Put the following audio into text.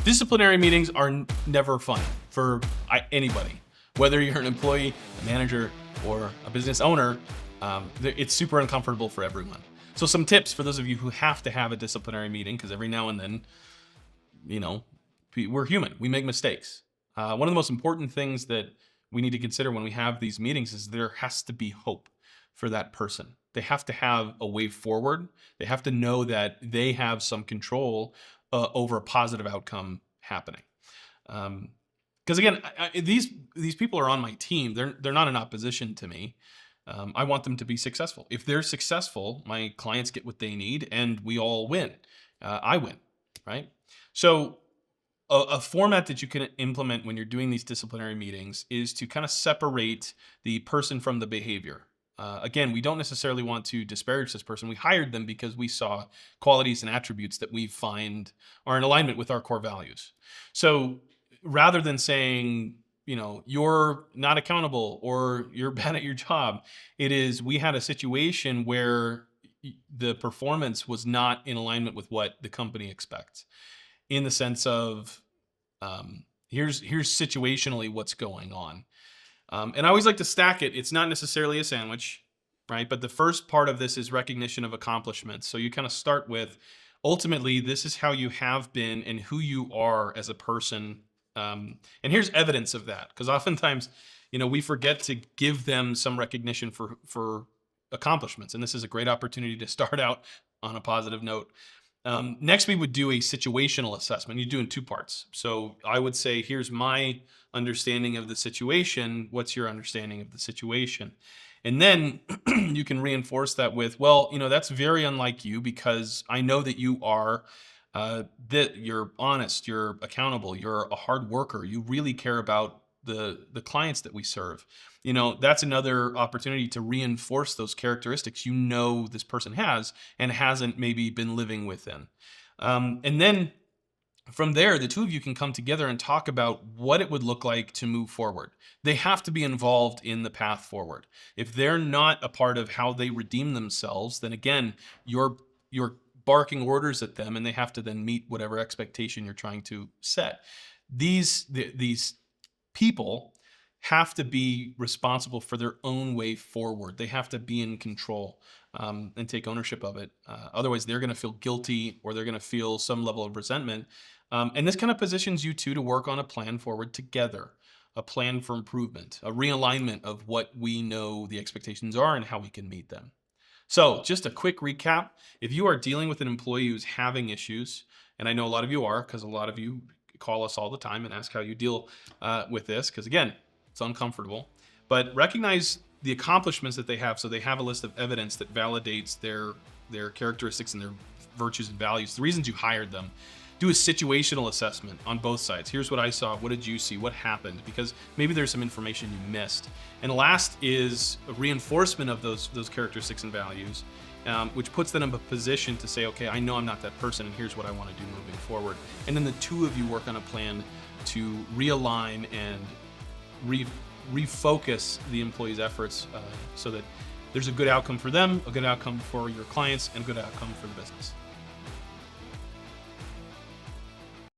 Disciplinary meetings are never fun for anybody, whether you're an employee, a manager, or a business owner. It's super uncomfortable for everyone. So some tips for those of you who have to have a disciplinary meeting, because every now and then, we're human, we make mistakes. One of the most important things that we need to consider when we have these meetings is there has to be hope for that person. They have to have a way forward. They have to know that they have some control over a positive outcome happening. Because again, these people are on my team. They're not in opposition to me. I want them to be successful. If they're successful, my clients get what they need, and we all win. I win, right? So a format that you can implement when you're doing these disciplinary meetings is to kind of separate the person from the behavior. Again, we don't necessarily want to disparage this person. We hired them because we saw qualities and attributes that we find are in alignment with our core values. So rather than saying, you're not accountable or you're bad at your job, it is, we had a situation where the performance was not in alignment with what the company expects, in the sense of, here's situationally what's going on. And I always like to stack it. It's not necessarily a sandwich, right? But the first part of this is recognition of accomplishments. So you kind of start with, ultimately, this is how you have been and who you are as a person. And here's evidence of that, because oftentimes, we forget to give them some recognition for accomplishments. And this is a great opportunity to start out on a positive note. Next, we would do a situational assessment. You do in two parts. So I would say, here's my understanding of the situation. What's your understanding of the situation? And then you can reinforce that with, well, that's very unlike you, because I know that you are, that you're honest, you're accountable, you're a hard worker, you really care about the clients that we serve. That's another opportunity to reinforce those characteristics this person has and hasn't maybe been living within. And then from there, the two of you can come together and talk about what it would look like to move forward. They have to be involved in the path forward. If they're not a part of how they redeem themselves, then again, you're barking orders at them, and they have to then meet whatever expectation you're trying to set. These people have to be responsible for their own way forward. They have to be in control and take ownership of it. Otherwise, they're going to feel guilty, or they're going to feel some level of resentment. And this kind of positions you two to work on a plan forward together, a plan for improvement, a realignment of what we know the expectations are and how we can meet them. So just a quick recap. If you are dealing with an employee who's having issues, and I know a lot of you are, because a lot of you call us all the time and ask how you deal with this, because again, it's uncomfortable, but recognize the accomplishments that they have. So they have a list of evidence that validates their characteristics and their virtues and values, the reasons you hired them. Do a situational assessment on both sides. Here's what I saw. What did you see? What happened? Because maybe there's some information you missed. And last is a reinforcement of those characteristics and values, which puts them in a position to say, okay, I know I'm not that person, and here's what I want to do moving forward. And then the two of you work on a plan to realign and refocus the employee's efforts so that there's a good outcome for them, a good outcome for your clients, and a good outcome for the business.